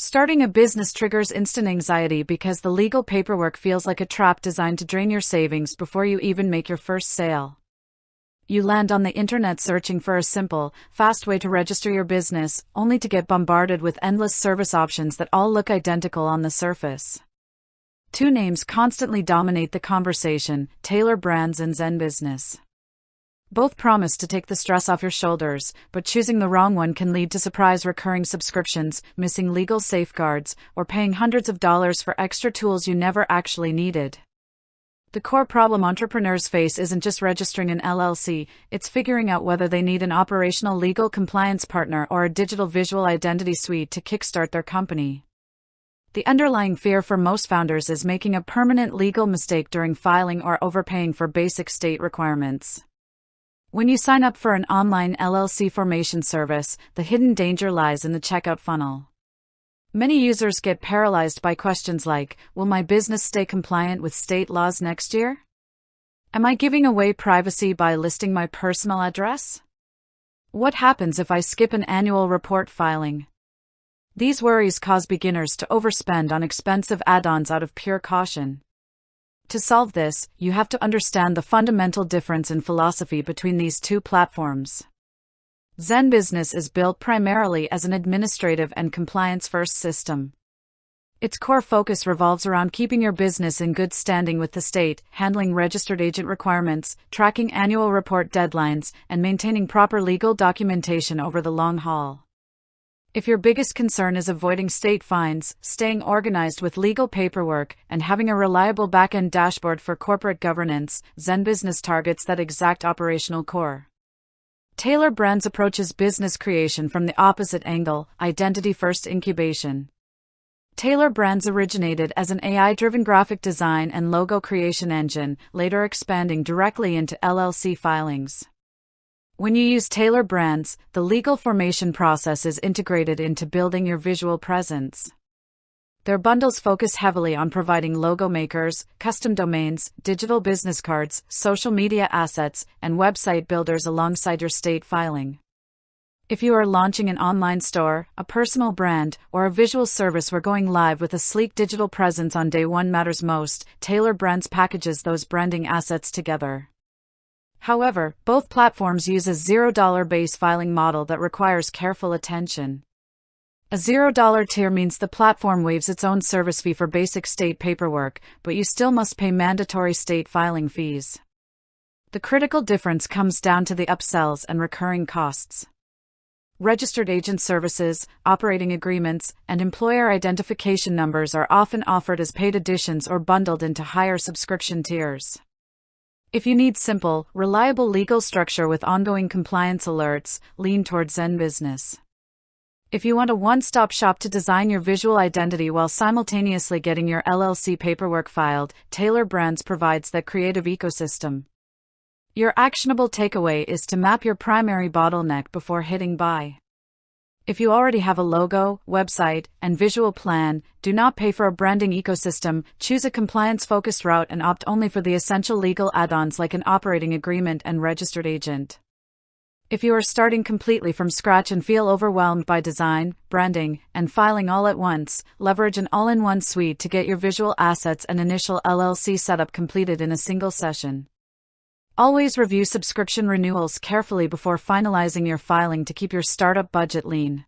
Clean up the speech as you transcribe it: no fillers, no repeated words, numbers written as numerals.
Starting a business triggers instant anxiety because the legal paperwork feels like a trap designed to drain your savings before you even make your first sale. You land on the internet searching for a simple, fast way to register your business, only to get bombarded with endless service options that all look identical on the surface. Two names constantly dominate the conversation: Tailor Brands and ZenBusiness. Both promise to take the stress off your shoulders, but choosing the wrong one can lead to surprise recurring subscriptions, missing legal safeguards, or paying hundreds of dollars for extra tools you never actually needed. The core problem entrepreneurs face isn't just registering an LLC, it's figuring out whether they need an operational legal compliance partner or a digital visual identity suite to kickstart their company. The underlying fear for most founders is making a permanent legal mistake during filing or overpaying for basic state requirements. When you sign up for an online LLC formation service, the hidden danger lies in the checkout funnel. Many users get paralyzed by questions like, will my business stay compliant with state laws next year? Am I giving away privacy by listing my personal address? What happens if I skip an annual report filing? These worries cause beginners to overspend on expensive add-ons out of pure caution. To solve this, you have to understand the fundamental difference in philosophy between these two platforms. ZenBusiness is built primarily as an administrative and compliance-first system. Its core focus revolves around keeping your business in good standing with the state, handling registered agent requirements, tracking annual report deadlines, and maintaining proper legal documentation over the long haul. If your biggest concern is avoiding state fines, staying organized with legal paperwork, and having a reliable back-end dashboard for corporate governance, ZenBusiness targets that exact operational core. Tailor Brands approaches business creation from the opposite angle: identity-first incubation. Tailor Brands originated as an AI-driven graphic design and logo creation engine, later expanding directly into LLC filings. When you use Tailor Brands, the legal formation process is integrated into building your visual presence. Their bundles focus heavily on providing logo makers, custom domains, digital business cards, social media assets, and website builders alongside your state filing. If you are launching an online store, a personal brand, or a visual service where going live with a sleek digital presence on day one matters most, Tailor Brands packages those branding assets together. However, both platforms use a $0 base filing model that requires careful attention. A $0 tier means the platform waives its own service fee for basic state paperwork, but you still must pay mandatory state filing fees. The critical difference comes down to the upsells and recurring costs. Registered agent services, operating agreements, and employer identification numbers are often offered as paid additions or bundled into higher subscription tiers. If you need simple, reliable legal structure with ongoing compliance alerts, lean towards ZenBusiness. If you want a one-stop shop to design your visual identity while simultaneously getting your LLC paperwork filed, Tailor Brands provides that creative ecosystem. Your actionable takeaway is to map your primary bottleneck before hitting buy. If you already have a logo, website, and visual plan, do not pay for a branding ecosystem, choose a compliance-focused route and opt only for the essential legal add-ons like an operating agreement and registered agent. If you are starting completely from scratch and feel overwhelmed by design, branding, and filing all at once, leverage an all-in-one suite to get your visual assets and initial LLC setup completed in a single session. Always review subscription renewals carefully before finalizing your filing to keep your startup budget lean.